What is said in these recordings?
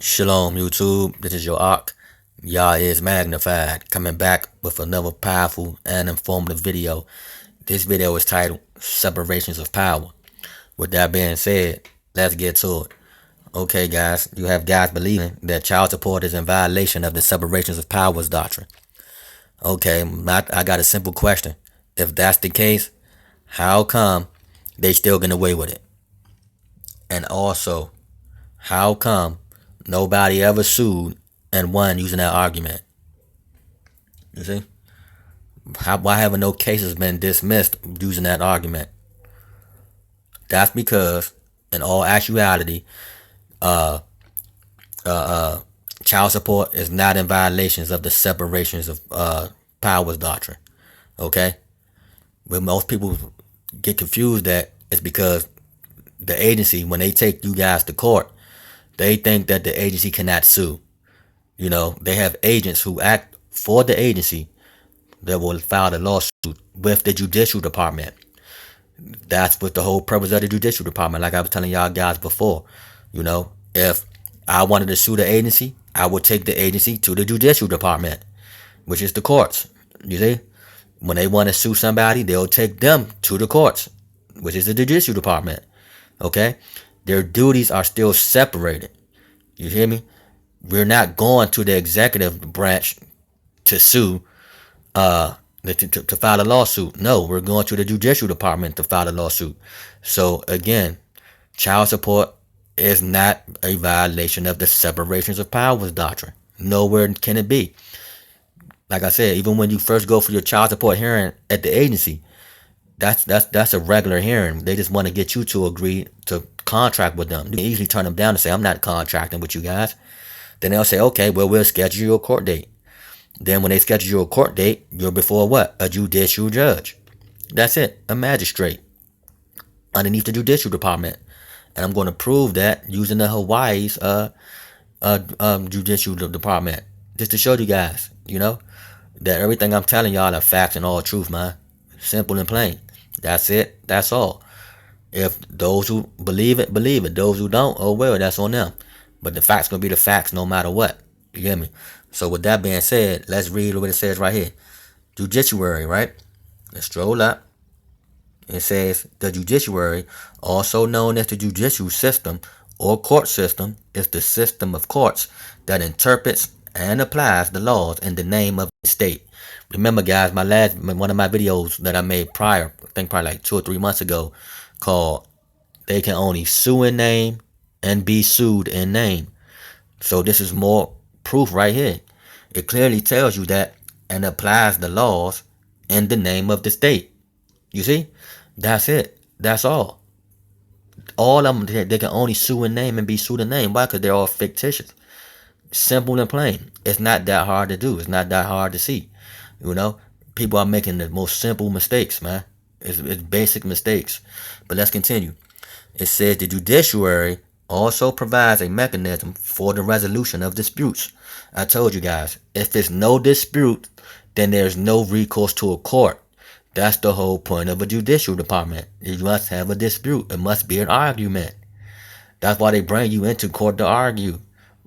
Shalom YouTube, this is your Ark. Yah is magnified, coming back with another powerful and informative video. This video is titled Separations of Power. With that being said, let's get to it. Okay guys, you have guys believing that child support is in violation of the separations of powers doctrine. Okay, I got a simple question. If that's the case, how come they still getting away with it? And also, how come nobody ever sued and won using that argument? You see? Why haven't no cases been dismissed using that argument? That's because, in all actuality, child support is not in violations of the separations of powers doctrine. Okay? But most people get confused that it's because the agency, when they take you guys to court, they think that the agency cannot sue. You know, they have agents who act for the agency that will file a lawsuit with the judicial department. That's what the whole purpose of the judicial department. Like I was telling y'all guys before, you know, if I wanted to sue the agency, I would take the agency to the judicial department, which is the courts. You see, when they want to sue somebody, they'll take them to the courts, which is the judicial department. Okay, their duties are still separated. You hear me? We're not going to the executive branch to sue, to file a lawsuit. No, we're going to the judicial department to file a lawsuit. So again, child support is not a violation of the separations of powers doctrine. Nowhere can it be. Like I said, even when you first go for your child support hearing at the agency, that's a regular hearing. They just want to get you to agree to contract with them. You can easily turn them down and say, I'm not contracting with you guys. Then they'll say, okay, well, we'll schedule you a court date. Then when they schedule you a court date, you're before what? A judicial judge. That's it. A magistrate underneath the judicial department. And I'm going to prove that using the Hawaii's judicial department. Just to show you guys, you know, that everything I'm telling y'all are facts and all truth, man. Simple and plain. That's it. That's all. If those who believe it, believe it. Those who don't, oh well, that's on them. But the facts gonna be the facts no matter what. You get me? So with that being said, let's read what it says right here. Judiciary, right? Let's stroll up. It says the judiciary, also known as the judicial system or court system, is the system of courts that interprets and applies the laws in the name of the state. Remember, guys, one of my videos that I made prior, I think probably like 2 or 3 months ago, called "They Can Only Sue in Name and Be Sued in Name." So this is more proof right here. It clearly tells you that and applies the laws in the name of the state. You see? That's it. That's all. All of them, they can only sue in name and be sued in name. Why? Because they're all fictitious. Simple and plain. It's not that hard to do. It's not that hard to see. You know? People are making the most simple mistakes, man. It's basic mistakes. But let's continue. It says the judiciary also provides a mechanism for the resolution of disputes. I told you guys, if there's no dispute, then there's no recourse to a court. That's the whole point of a judicial department. You must have a dispute. It must be an argument. That's why they bring you into court to argue.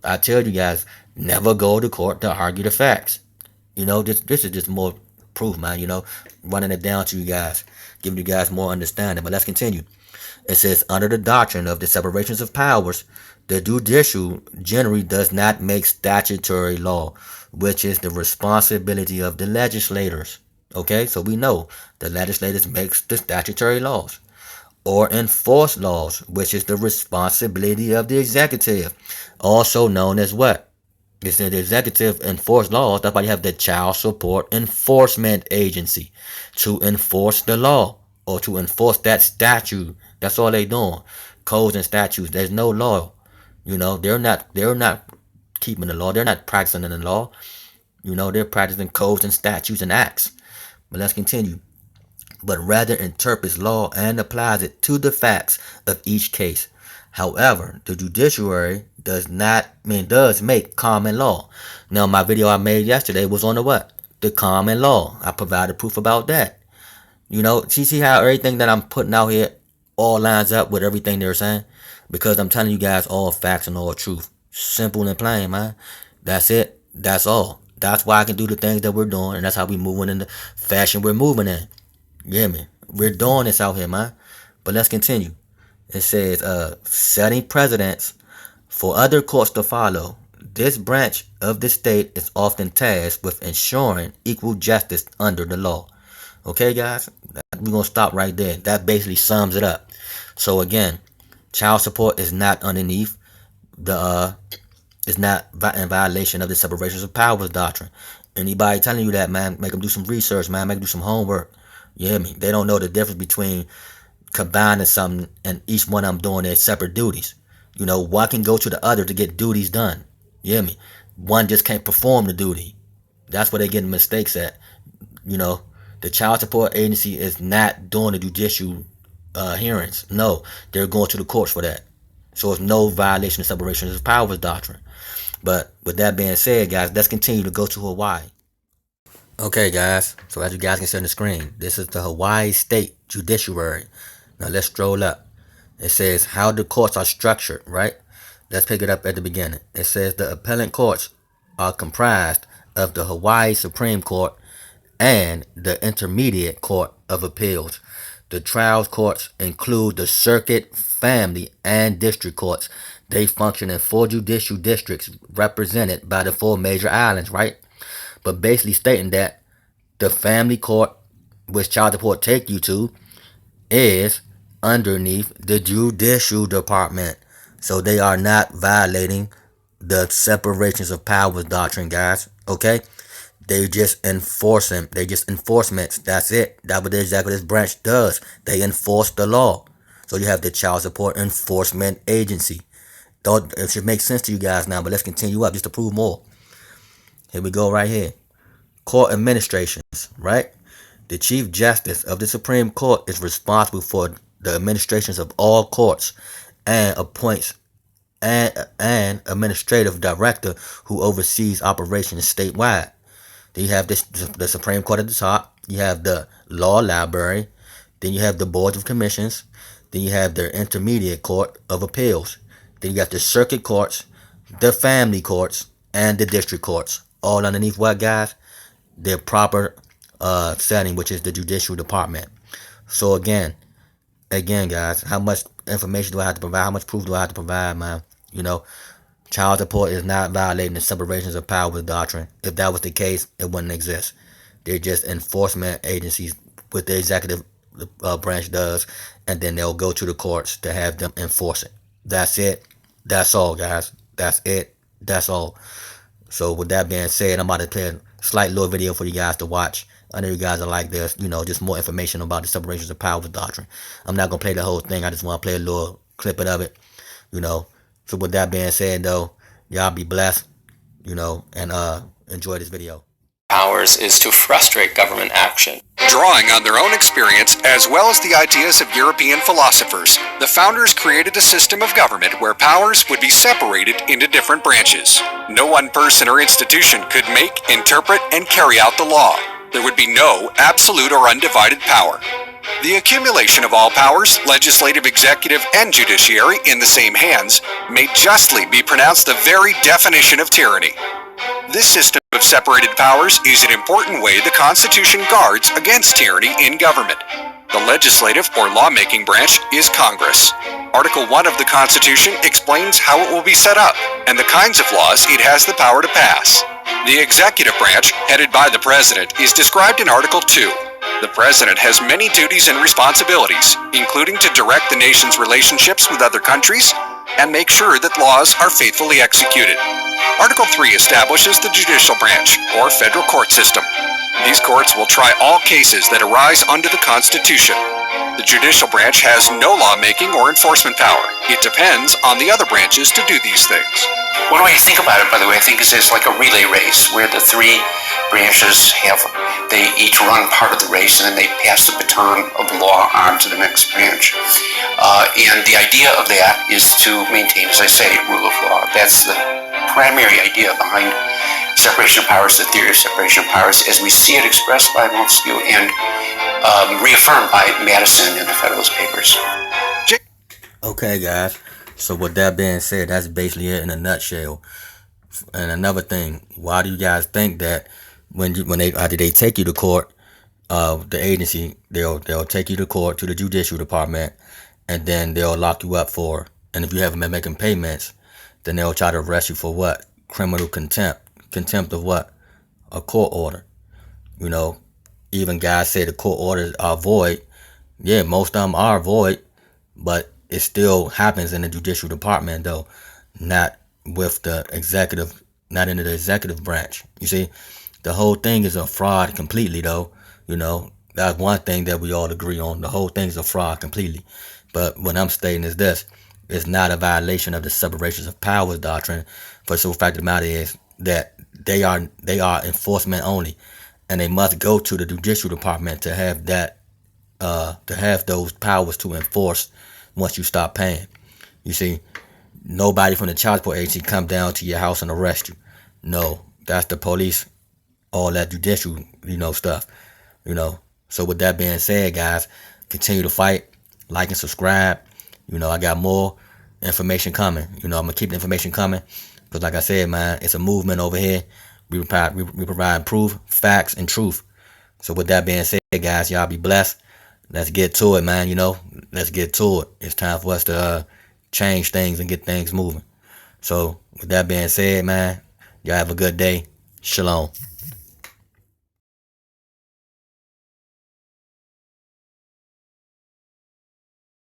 I tell you guys, never go to court to argue the facts. You know, this is just more proof, man, you know, running it down to you guys, giving you guys more understanding. But let's continue. It says, under the doctrine of the separations of powers, the judicial generally does not make statutory law, which is the responsibility of the legislators. Okay, so we know the legislators makes the statutory laws, or enforce laws, which is the responsibility of the executive, also known as what? It's the executive enforce laws. That's why you have the Child Support Enforcement Agency to enforce the law or to enforce that statute. That's all they doing. Codes and statutes. There's no law. You know, they're not keeping the law. They're not practicing the law. You know, they're practicing codes and statutes and acts. But let's continue. But rather interprets law and applies it to the facts of each case. However, the judiciary does make common law. Now, my video I made yesterday was on the what? The common law. I provided proof about that. You know, see how everything that I'm putting out here all lines up with everything they're saying? Because I'm telling you guys all facts and all truth. Simple and plain, man. That's it. That's all. That's why I can do the things that we're doing, and that's how we moving in the fashion we're moving in. You hear me? We're doing this out here, man. But let's continue. It says, setting precedents for other courts to follow. This branch of the state is often tasked with ensuring equal justice under the law. Okay, guys? We're going to stop right there. That basically sums it up. So again, child support is not underneath the is not in violation of the separation of powers doctrine. Anybody telling you that, man, make them do some research, man, make them do some homework. You hear me? They don't know the difference between combining something and each one of them doing their separate duties. You know, one can go to the other to get duties done. You hear me? One just can't perform the duty. That's where they getting mistakes at. You know, the child support agency is not doing the judicial hearings. No, they're going to the courts for that. So it's no violation of separation of powers doctrine. But with that being said, guys, let's continue to go to Hawaii. Okay, guys. So as you guys can see on the screen, this is the Hawaii State Judiciary. Now let's stroll up. It says how the courts are structured, right? Let's pick it up at the beginning. It says the appellate courts are comprised of the Hawaii Supreme Court and the Intermediate Court of Appeals. The trial courts include the circuit, family, and district courts. They function in 4 judicial districts represented by the 4 major islands, right? But basically stating that the family court, which child support take you to, is underneath the judicial department. So they are not violating the separations of powers doctrine, guys. Okay? They just enforcing. They just enforcements. That's it. That's what the executive branch does. They enforce the law. So you have the Child Support Enforcement Agency. It should make sense to you guys now, but let's continue up just to prove more. Here we go right here. Court administrations, right? The Chief Justice of the Supreme Court is responsible for the administrations of all courts and appoints an administrative director who oversees operations statewide. Then you have the Supreme Court at the top. You have the Law Library. Then you have the Boards of Commissions. Then you have the Intermediate Court of Appeals. Then you have the Circuit Courts, the Family Courts, and the District Courts. All underneath what, guys? Their proper setting, which is the Judicial Department. So again, guys, how much information do I have to provide? How much proof do I have to provide, man? You know, child support is not violating the separations of powers doctrine. If that was the case, it wouldn't exist. They're just enforcement agencies, what the executive branch does, and then they'll go to the courts to have them enforce it. That's it. That's all, guys. That's it. That's all. So with that being said, I'm about to play a slight little video for you guys to watch. I know you guys are like this, you know, just more information about the separations of powers doctrine. I'm not going to play the whole thing. I just want to play a little clip of it, you know. So with that being said, though, y'all be blessed, you know, and enjoy this video. Powers is to frustrate government action. Drawing on their own experience, as well as the ideas of European philosophers, the founders created a system of government where powers would be separated into different branches. No one person or institution could make, interpret, and carry out the law. There would be no absolute or undivided power. The accumulation of all powers, legislative, executive, and judiciary, in the same hands, may justly be pronounced the very definition of tyranny. This system of separated powers is an important way the Constitution guards against tyranny in government. The legislative or lawmaking branch is Congress. Article 1 of the Constitution explains how it will be set up and the kinds of laws it has the power to pass. The executive branch, headed by the President, is described in Article 2. The President has many duties and responsibilities, including to direct the nation's relationships with other countries and make sure that laws are faithfully executed. Article 3 establishes the judicial branch, or federal court system. These courts will try all cases that arise under the Constitution. The judicial branch has no lawmaking or enforcement power. It depends on the other branches to do these things. One way to think about it, by the way, I think is it's like a relay race where the 3 branches they each run part of the race and then they pass the baton of the law on to the next branch. And the idea of that is to maintain, as I say, rule of law. That's the primary idea behind separation of powers, the theory of separation of powers, as we see it expressed by Montesquieu and reaffirmed by Madison in the Federalist Papers. Okay, guys. So with that being said, that's basically it in a nutshell. And another thing, why do you guys think that when they after they take you to court, the agency they'll take you to court to the judicial department, and then they'll lock you up for, and if you haven't been making payments, then they'll try to arrest you for what? Criminal contempt of what? A court order. You know, even guys say the court orders are void. Yeah, most of them are void, but it still happens in the judicial department though, not with the executive, not in the executive branch. You see, the whole thing is a fraud completely though. You know, that's one thing that we all agree on. The whole thing is a fraud completely. But what I'm stating is this: it's not a violation of the separation of powers doctrine. For the fact of the matter is that they are enforcement only, and they must go to the judicial department to have that to have those powers to enforce once you stop paying. You see, nobody from the child support agency come down to your house and arrest you. No, that's the police, all that judicial, stuff. So with that being said, guys, continue to fight, like and subscribe. I got more information coming. I'm gonna keep the information coming because, like I said, man, it's a movement over here. We provide proof, facts, and truth. So with that being said, guys, y'all be blessed. Let's get to it, man. Let's get to it. It's time for us to change things and get things moving. So with that being said, man, y'all have a good day. Shalom.